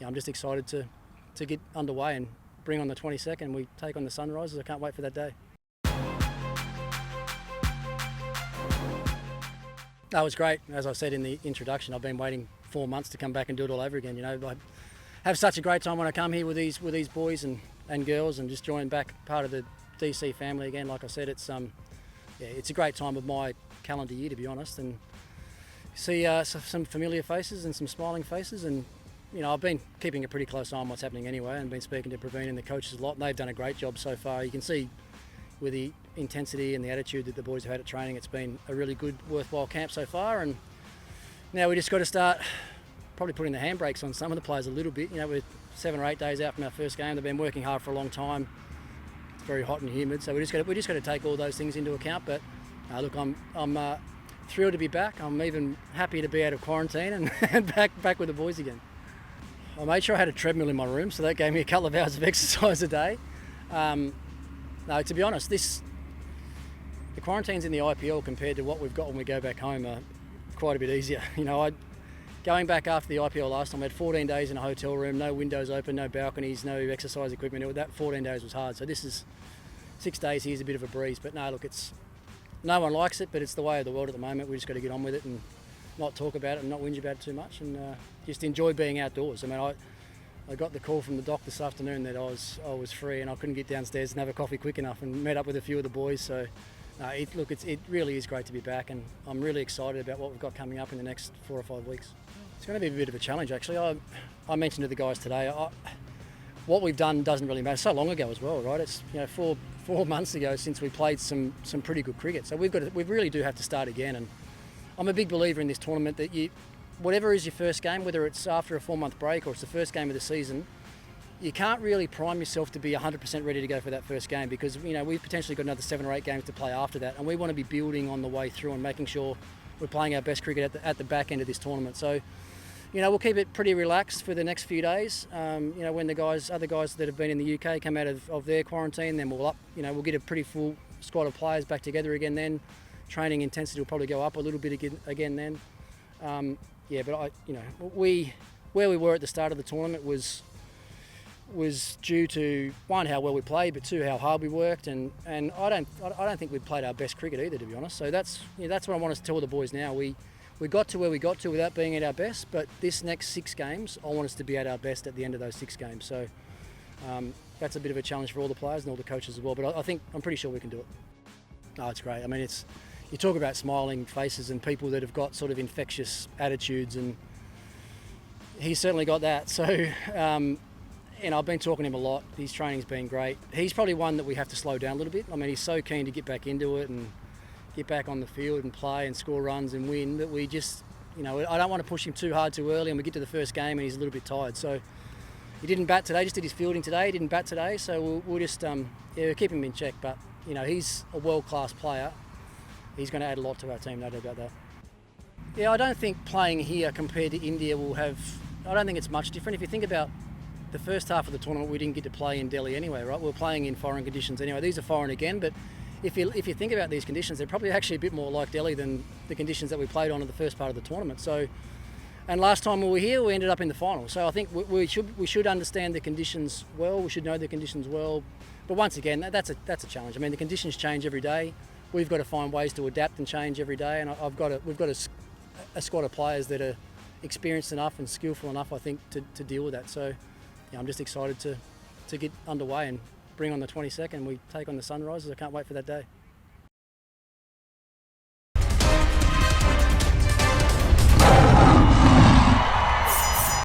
I'm just excited to get underway and bring on the 22nd. We take on the Sunrisers. I can't wait for that day. That was great. As I said in the introduction, I've been waiting 4 months to come back and do it all over again. I have such a great time when I come here with these boys and girls, and just join back part of the DC family again. Like I said, it's a great time of my calendar year, to be honest, and see some familiar faces and some smiling faces. And I've been keeping a pretty close eye on what's happening anyway, and been speaking to Praveen and the coaches a lot, and they've done a great job so far. You can see with the intensity and the attitude that the boys have had at training, it's been a really good, worthwhile camp so far. And now we just got to start probably putting the handbrakes on some of the players a little bit. We're 7 or 8 days out from our first game. They've been working hard for a long time. It's very hot and humid, so we just got to take all those things into account. But look, I'm thrilled to be back. I'm even happy to be out of quarantine and back with the boys again. I made sure I had a treadmill in my room, so that gave me a couple of hours of exercise a day. No, to be honest, the quarantines in the IPL compared to what we've got when we go back home are quite a bit easier. Going back after the IPL last time, I had 14 days in a hotel room, no windows open, no balconies, no exercise equipment. That 14 days was hard. So this is 6 days here's a bit of a breeze. But no, look, no one likes it, but it's the way of the world at the moment. We just got to get on with it and not talk about it and not whinge about it too much, and just enjoy being outdoors. I got the call from the doc this afternoon that I was free and I couldn't get downstairs and have a coffee quick enough, and met up with a few of the boys. So it really is great to be back, and I'm really excited about what we've got coming up in the next 4 or 5 weeks. It's going to be a bit of a challenge, actually. I mentioned to the guys today, what we've done doesn't really matter. So long ago as well, right? It's 4 months ago since we played some pretty good cricket. So we really do have to start again. And I'm a big believer in this tournament that whatever is your first game, whether it's after a 4-month break or it's the first game of the season, you can't really prime yourself to be 100% ready to go for that first game, because we've potentially got another 7 or 8 games to play after that, and we want to be building on the way through and making sure we're playing our best cricket at the back end of this tournament. So we'll keep it pretty relaxed for the next few days. When the other guys that have been in the UK come out of their quarantine, then we'll get a pretty full squad of players back together again then. Training intensity will probably go up a little bit again then. Where we were at the start of the tournament was due to, one, how well we played, but two, how hard we worked, and I don't think we played our best cricket either, to be honest. So that's what I want to tell the boys now. We got to where we got to without being at our best, but this next 6 games, I want us to be at our best at the end of those 6 games. So that's a bit of a challenge for all the players and all the coaches as well, but I'm pretty sure we can do it. Oh, it's great. You talk about smiling faces and people that have got sort of infectious attitudes, and he's certainly got that. So, I've been talking to him a lot. His training's been great. He's probably one that we have to slow down a little bit. He's so keen to get back into it and get back on the field and play and score runs and win, that we just, I don't want to push him too hard too early, and we get to the first game and he's a little bit tired. So he didn't bat today, just did his fielding today. He didn't bat today, so we'll just keep him in check. But, he's a world-class player. He's going to add a lot to our team, no doubt about that. Yeah, I don't think playing here compared to India I don't think it's much different. If you think about the first half of the tournament, we didn't get to play in Delhi anyway, right? We're playing in foreign conditions anyway. These are foreign again, but if you think about these conditions, they're probably actually a bit more like Delhi than the conditions that we played on in the first part of the tournament. So, and last time we were here, we ended up in the final. So I think we should understand the conditions well. We should know the conditions well. But once again, that's a challenge. The conditions change every day. We've got to find ways to adapt and change every day, and we've got a squad of players that are experienced enough and skillful enough, I think, to deal with that. So I'm just excited to get underway and bring on the 22nd. We take on the Sunrisers. I can't wait for that day.